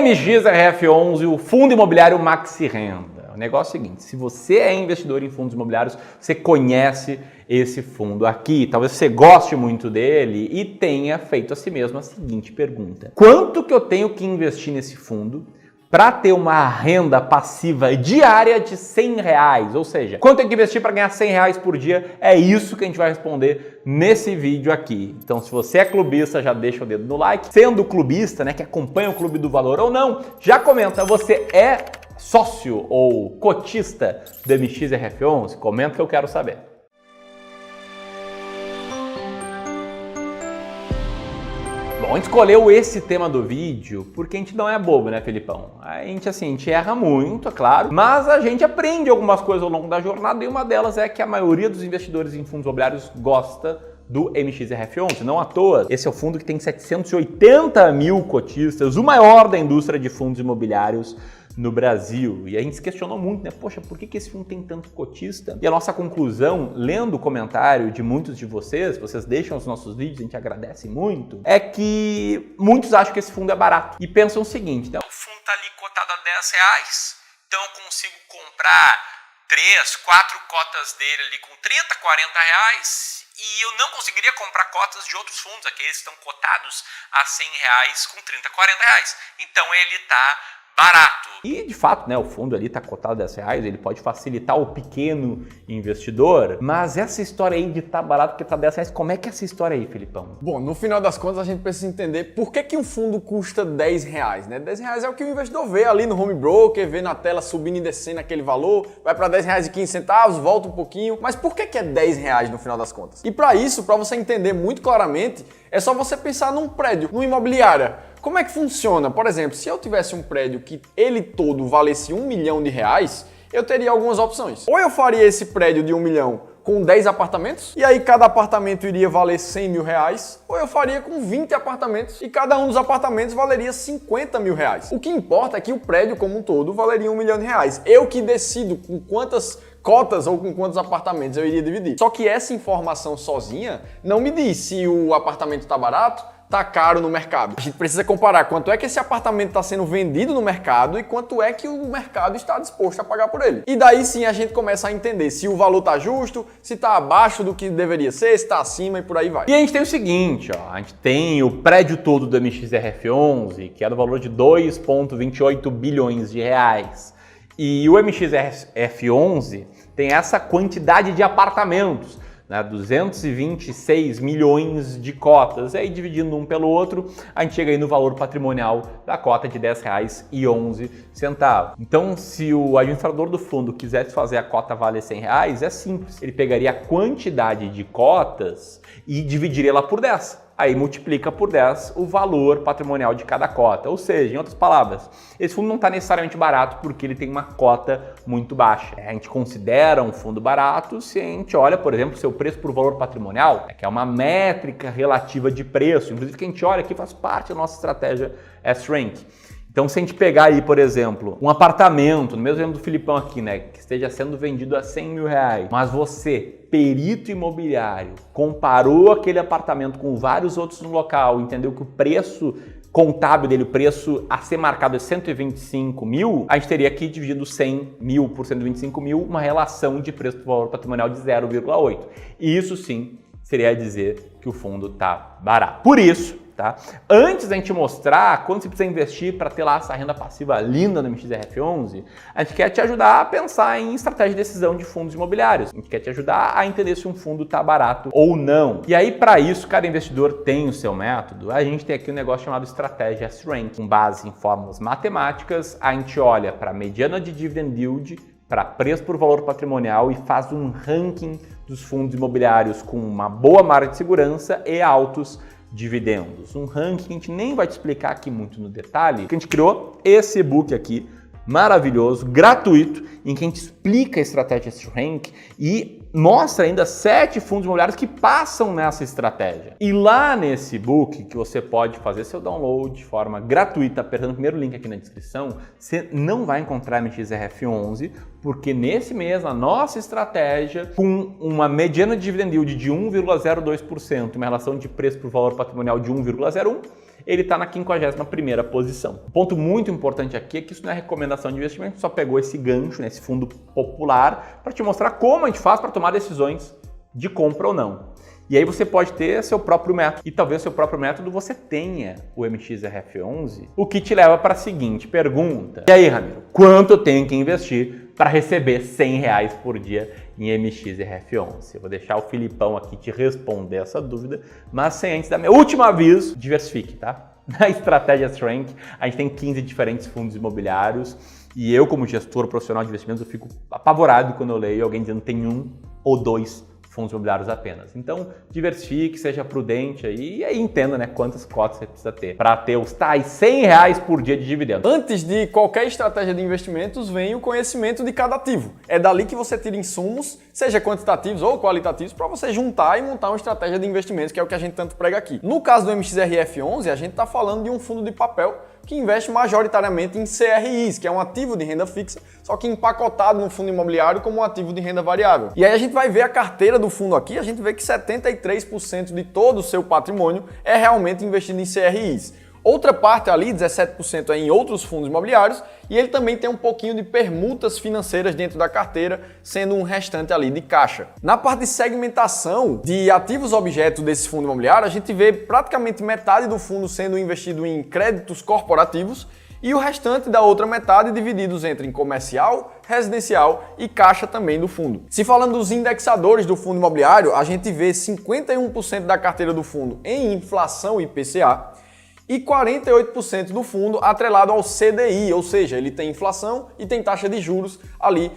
MXRF11, o Fundo Imobiliário Maxi Renda. O negócio é o seguinte, se você é investidor em fundos imobiliários, você conhece esse fundo aqui, talvez você goste muito dele e tenha feito a si mesmo a seguinte pergunta: quanto que eu tenho que investir nesse fundo para ter uma renda passiva diária de R$100? Ou seja, quanto tem que investir para ganhar R$100 por dia? É isso que a gente vai responder nesse vídeo aqui. Então, se você é clubista, já deixa o dedo no like. Sendo clubista, né, que acompanha o Clube do Valor ou não, já comenta, você é sócio ou cotista do MXRF11? Comenta que eu quero saber. Bom, a gente escolheu esse tema do vídeo porque a gente não é bobo, né, Felipão? A gente erra muito, é claro, mas a gente aprende algumas coisas ao longo da jornada e uma delas é que a maioria dos investidores em fundos imobiliários gosta do MXRF11. Não à toa, esse é o fundo que tem 780 mil cotistas, o maior da indústria de fundos imobiliários no Brasil. E a gente se questionou muito, né? Poxa, por que esse fundo tem tanto cotista? E a nossa conclusão, lendo o comentário de muitos de vocês deixam os nossos vídeos, a gente agradece muito, é que muitos acham que esse fundo é barato e pensam o seguinte, né? O fundo tá ali cotado a R$10, então eu consigo comprar 3, 4 cotas dele ali com 30, 40 reais e eu não conseguiria comprar cotas de outros fundos, aqueles que estão cotados a R$100 com 30, 40 reais. Então ele tá barato. E de fato, né, o fundo ali está cotado a R$10, ele pode facilitar o pequeno investidor, mas essa história aí de estar barato porque está R$10, como é que é essa história aí, Felipão? Bom, no final das contas a gente precisa entender por que um fundo custa R$10, né? R$10 é o que o investidor vê ali no home broker, vê na tela subindo e descendo aquele valor, vai para R$10,15, volta um pouquinho, mas por que é R$10 no final das contas? E para isso, para você entender muito claramente, é só você pensar num prédio, numa imobiliária. Como é que funciona? Por exemplo, se eu tivesse um prédio que ele todo valesse R$1 milhão, eu teria algumas opções. Ou eu faria esse prédio de 1 milhão com 10 apartamentos, e aí cada apartamento iria valer R$100 mil, ou eu faria com 20 apartamentos, e cada um dos apartamentos valeria R$50 mil. O que importa é que o prédio como um todo valeria R$1 milhão. Eu que decido com quantas cotas ou com quantos apartamentos eu iria dividir. Só que essa informação sozinha não me diz se o apartamento está barato, tá caro no mercado. A gente precisa comparar quanto é que esse apartamento está sendo vendido no mercado e quanto é que o mercado está disposto a pagar por ele. E daí sim a gente começa a entender se o valor tá justo, se tá abaixo do que deveria ser, se tá acima e por aí vai. E a gente tem o seguinte, ó, a gente tem o prédio todo do MXRF11, que é do valor de 2,28 bilhões de reais. E o MXRF11 tem essa quantidade de apartamentos, 226 milhões de cotas. Aí dividindo um pelo outro, a gente chega aí no valor patrimonial da cota de R$10,11. Então, se o administrador do fundo quisesse fazer a cota valer R$100, é simples. Ele pegaria a quantidade de cotas e dividiria ela por 10. Aí multiplica por 10 o valor patrimonial de cada cota. Ou seja, em outras palavras, esse fundo não está necessariamente barato porque ele tem uma cota muito baixa. A gente considera um fundo barato se a gente olha, por exemplo, seu preço por valor patrimonial, que é uma métrica relativa de preço. Inclusive, que a gente olha aqui faz parte da nossa estratégia S-Rank. Então, se a gente pegar aí, por exemplo, um apartamento, no mesmo exemplo do Filipão aqui, né, que esteja sendo vendido a R$100 mil, mas você, perito imobiliário, comparou aquele apartamento com vários outros no local, entendeu que o preço contábil dele, o preço a ser marcado é 125 mil, a gente teria aqui dividido 100 mil por 125 mil, uma relação de preço por valor patrimonial de 0,8. E isso sim seria dizer que o fundo está barato. Por isso, tá? Antes da gente mostrar quanto você precisa investir para ter lá essa renda passiva linda no MXRF11, a gente quer te ajudar a pensar em estratégia de decisão de fundos imobiliários. A gente quer te ajudar a entender se um fundo está barato ou não. E aí, para isso, cada investidor tem o seu método. A gente tem aqui um negócio chamado estratégia S-Rank. Com base em fórmulas matemáticas, a gente olha para a mediana de dividend yield, para preço por valor patrimonial e faz um ranking dos fundos imobiliários com uma boa margem de segurança e altos dividendos. Um ranking que a gente nem vai te explicar aqui muito no detalhe, que a gente criou esse e-book aqui, maravilhoso, gratuito, em que a gente explica a estratégia S-Rank e mostra ainda 7 fundos imobiliários que passam nessa estratégia. E lá nesse e-book, que você pode fazer seu download de forma gratuita, apertando o primeiro link aqui na descrição, você não vai encontrar MXRF11, porque nesse mês a nossa estratégia, com uma mediana de dividend yield de 1,02%, uma relação de preço por valor patrimonial de 1,01%, ele está na 51ª posição. Um ponto muito importante aqui é que isso não é recomendação de investimento, a gente só pegou esse gancho, né, esse fundo popular, para te mostrar como a gente faz para tomar decisões de compra ou não. E aí você pode ter seu próprio método, e talvez seu próprio método você tenha o MXRF11, o que te leva para a seguinte pergunta. E aí, Ramiro, quanto eu tenho que investir para receber R$100 por dia em MXRF11? Eu vou deixar o Filipão aqui te responder essa dúvida, mas sem antes dar meu último aviso, diversifique, tá? Na Estratégia Strength, a gente tem 15 diferentes fundos imobiliários, e eu, como gestor profissional de investimentos, eu fico apavorado quando eu leio alguém dizendo que tem 1 ou 2 fundos imobiliários apenas. Então, diversifique, seja prudente aí, e aí entenda, né, quantas cotas você precisa ter para ter os tais R$100 por dia de dividendos. Antes de qualquer estratégia de investimentos, vem o conhecimento de cada ativo. É dali que você tira insumos, seja quantitativos ou qualitativos, para você juntar e montar uma estratégia de investimentos, que é o que a gente tanto prega aqui. No caso do MXRF11, a gente está falando de um fundo de papel que investe majoritariamente em CRIs, que é um ativo de renda fixa, só que empacotado no fundo imobiliário como um ativo de renda variável. E aí a gente vai ver a carteira do fundo aqui, a gente vê que 73% de todo o seu patrimônio é realmente investido em CRIs. Outra parte ali, 17%, é em outros fundos imobiliários, e ele também tem um pouquinho de permutas financeiras dentro da carteira, sendo um restante ali de caixa. Na parte de segmentação de ativos objeto desse fundo imobiliário, a gente vê praticamente metade do fundo sendo investido em créditos corporativos e o restante da outra metade divididos entre em comercial, residencial e caixa também do fundo. Se falando dos indexadores do fundo imobiliário, a gente vê 51% da carteira do fundo em inflação IPCA, e 48% do fundo atrelado ao CDI, ou seja, ele tem inflação e tem taxa de juros ali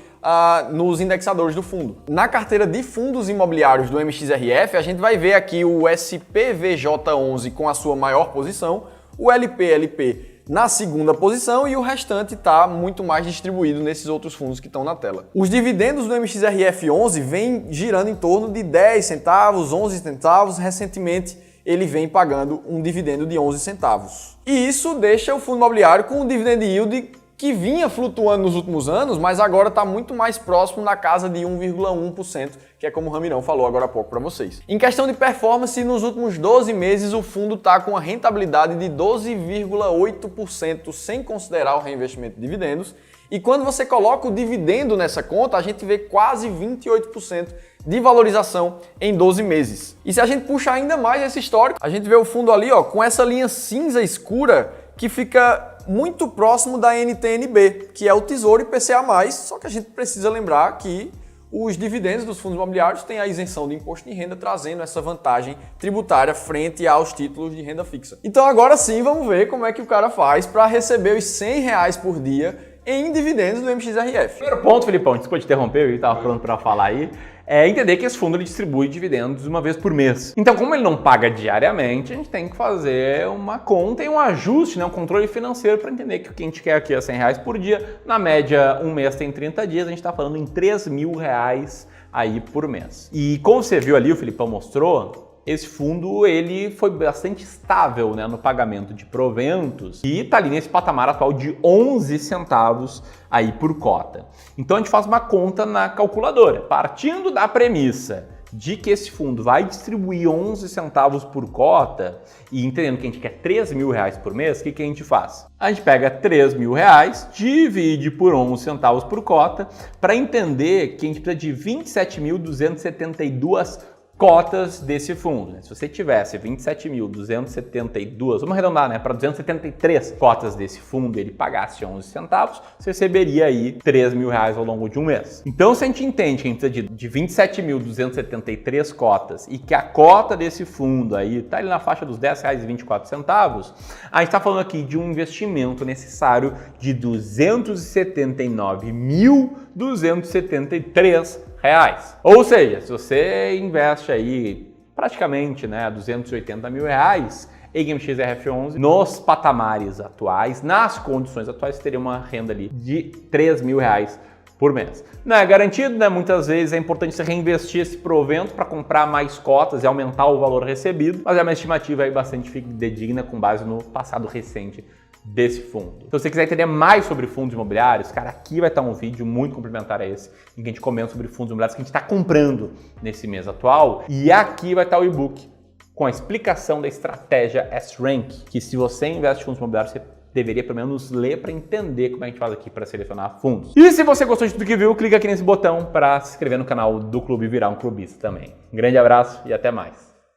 nos indexadores do fundo. Na carteira de fundos imobiliários do MXRF, a gente vai ver aqui o SPVJ11 com a sua maior posição, o LPLP na segunda posição e o restante está muito mais distribuído nesses outros fundos que estão na tela. Os dividendos do MXRF11 vêm girando em torno de 10 centavos, 11 centavos, recentemente ele vem pagando um dividendo de 11 centavos. E isso deixa o fundo imobiliário com um dividend yield que vinha flutuando nos últimos anos, mas agora está muito mais próximo na casa de 1,1%, que é como o Ramirão falou agora há pouco para vocês. Em questão de performance, nos últimos 12 meses o fundo está com a rentabilidade de 12,8% sem considerar o reinvestimento de dividendos. E quando você coloca o dividendo nessa conta, a gente vê quase 28% de valorização em 12 meses. E se a gente puxa ainda mais esse histórico, a gente vê o fundo ali, ó, com essa linha cinza escura que fica muito próximo da NTNB, que é o Tesouro IPCA+, só que a gente precisa lembrar que os dividendos dos fundos imobiliários têm a isenção de imposto de renda, trazendo essa vantagem tributária frente aos títulos de renda fixa. Então agora sim, vamos ver como é que o cara faz para receber os R$100 por dia em dividendos do MXRF. Primeiro ponto, Filipão, desculpa te interromper, eu estava pronto para falar aí, é entender que esse fundo ele distribui dividendos uma vez por mês. Então, como ele não paga diariamente, a gente tem que fazer uma conta e um ajuste, né, um controle financeiro para entender que o que a gente quer aqui é R$100 por dia. Na média, um mês tem 30 dias, a gente está falando em R$3.000 aí por mês. E como você viu ali, o Filipão mostrou, esse fundo ele foi bastante estável, né, no pagamento de proventos e está ali nesse patamar atual de 11 centavos aí por cota. Então a gente faz uma conta na calculadora, partindo da premissa de que esse fundo vai distribuir 11 centavos por cota e entendendo que a gente quer R$3.000 por mês, o que a gente faz? A gente pega R$3.000, divide por 11 centavos por cota para entender que a gente precisa de 27.272 cotas desse fundo, né? Se você tivesse 27.272, vamos arredondar, né, para 273 cotas desse fundo, ele pagasse 11 centavos, você receberia aí R$3.000 ao longo de um mês. Então, se a gente entende que a gente precisa de 27.273 cotas e que a cota desse fundo aí está ali na faixa dos R$10,24, a gente está falando aqui de um investimento necessário de R$279.273. Ou seja, se você investe aí praticamente, né, R$280 mil em MXRF11, nos patamares atuais, nas condições atuais, você teria uma renda ali de R$3.000 por mês. Não é garantido, né? Muitas vezes é importante você reinvestir esse provento para comprar mais cotas e aumentar o valor recebido, mas é uma estimativa aí bastante fidedigna com base no passado recente desse fundo. Se você quiser entender mais sobre fundos imobiliários, cara, aqui vai estar um vídeo muito complementar a esse, em que a gente comenta sobre fundos imobiliários que a gente está comprando nesse mês atual, e aqui vai estar o e-book com a explicação da estratégia S-Rank, que se você investe em fundos imobiliários, você deveria pelo menos ler para entender como a gente faz aqui para selecionar fundos. E se você gostou de tudo que viu, clica aqui nesse botão para se inscrever no canal do clube e virar um clubista também. Um grande abraço e até mais.